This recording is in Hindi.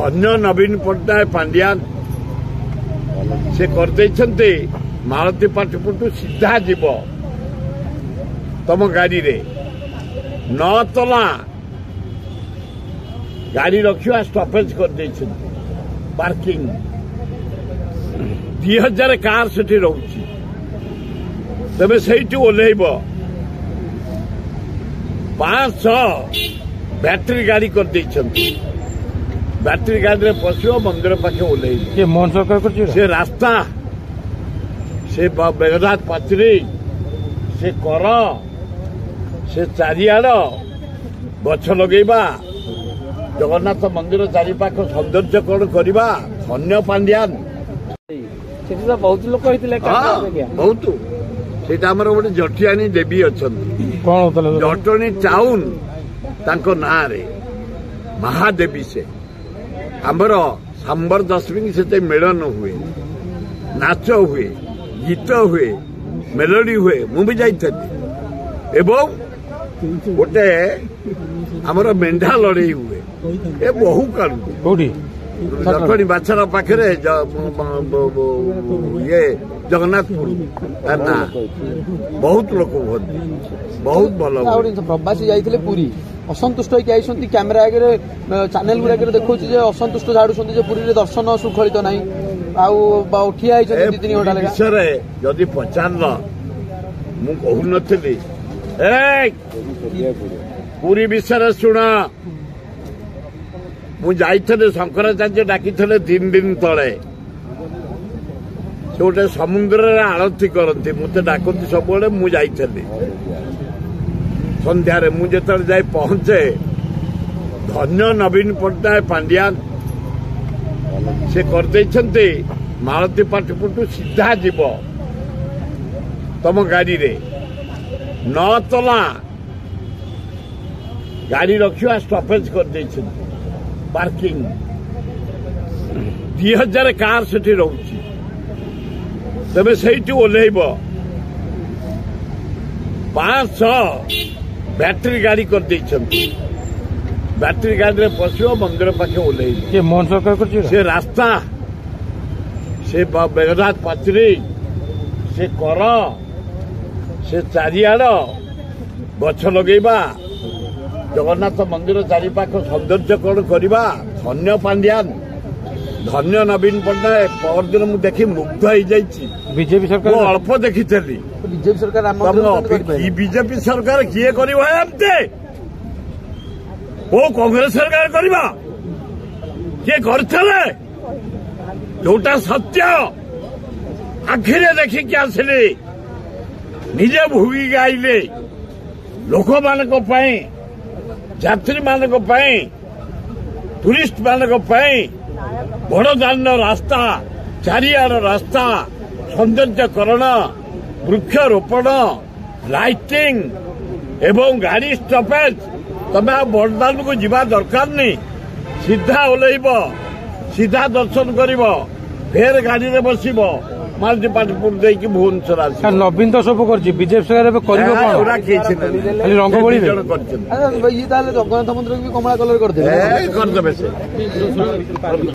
धन्य नवीन पट्टनायक पांड्यान से करते मालती पाटपुटू सीधा जीव तम गाड़ी रे 9 तला गाड़ी रखा स्टॉपेज कर पार्किंग 2000 कार से रोची तबे से ओल्लैब 500 बैटरी गाड़ी कर बैटरी गाड़ी रे पशु मंदिर पाखे ओल्लैब मोहन सरकार से रास्ता से मेघनाथ पाचरी से कर से चारिआड़ गछ लगेबा जगन्नाथ मंदिर चारिपाख सौंदर्यकरण करवा धन्य पांड्यान बहुत लोक बहुत से गोटे जटियानी देवी अच्छा जटणी टाउन तांको ना रे महादेवी से आमर सांबर दशमी से मेलन हुए नाच हुए गीत हुए मेलोडी हुए मुझे जाइए गोटे आमर मेढा लड़े हुए ए बहु काटू जटणी बाछर पाखे ये जगन्नाथपुर ना बहुत लोक बहुत भल प्रवासी जाइए पुरी असंतुष्ट होकर आई कैमेरा आगे चैनल गुड़ाक देखा असंतुष्ट झाड़ू पुरी में दर्शन सुखलित ना ठिया 2-3 घंटा विषय जदि पचार मु कहूनी पुरी विषय शुण मुझे शंकराचार्य डाकी 3 दिन तले से गोटे समुद्र आरती करती मत डाकती सब मुझे संध्यारे मुझे जाए पहुंचे धन्य नवीन पट्टनायक पांड्यान से करते मालती पाटपुटू सीधा जीव तम गाड़ी रे 9 तला गाड़ी रखा स्टॉपेज कर पार्किंग 2000 कार से रोची तबे से ओल्लैब 500 बैटरी गाड़ी कर बैटरी गाड़ी रे पशु मंदिर पाखे ओल्लैब मोहन सरकार से रास्ता से मेघनाथ पाचरी से कर से चारिआड़ गछ लगेबा जगन्नाथ मंदिर चारिपाख सौंदर्यकरण करवा धन्य पांड्यान धन्य नवीन पट्टनायक परदिन मुझे देखी मुग्ध हो बीजेपी सरकार अल्प देखी बीजेपी सरकार बीजेपी सरकार किए करते वो कांग्रेस सरकार करवा किए करते जोटा सत्य आखिरे देखिकी आसिले निजे भोगिक आइले लोक मानक यात्री मानक टूरिस्ट मानक बड़दान रास्ता चारिआड़ रास्ता सौंदर्यकरण वृक्षरोपण लाइटिंग एवं गाड़ी स्टॉपेज तमें आ बड़दान को जीवा दरकार नहीं सीधा ओल्लैब सीधा दर्शन कर फेर गाड़ी रे बसब मालती पाटपुर देकी भुवनेश्वर नवीन तो सब कर बीजेपी सरकार रंग बड़ी जगन्नाथ मंदिर भी कमला कलर करदे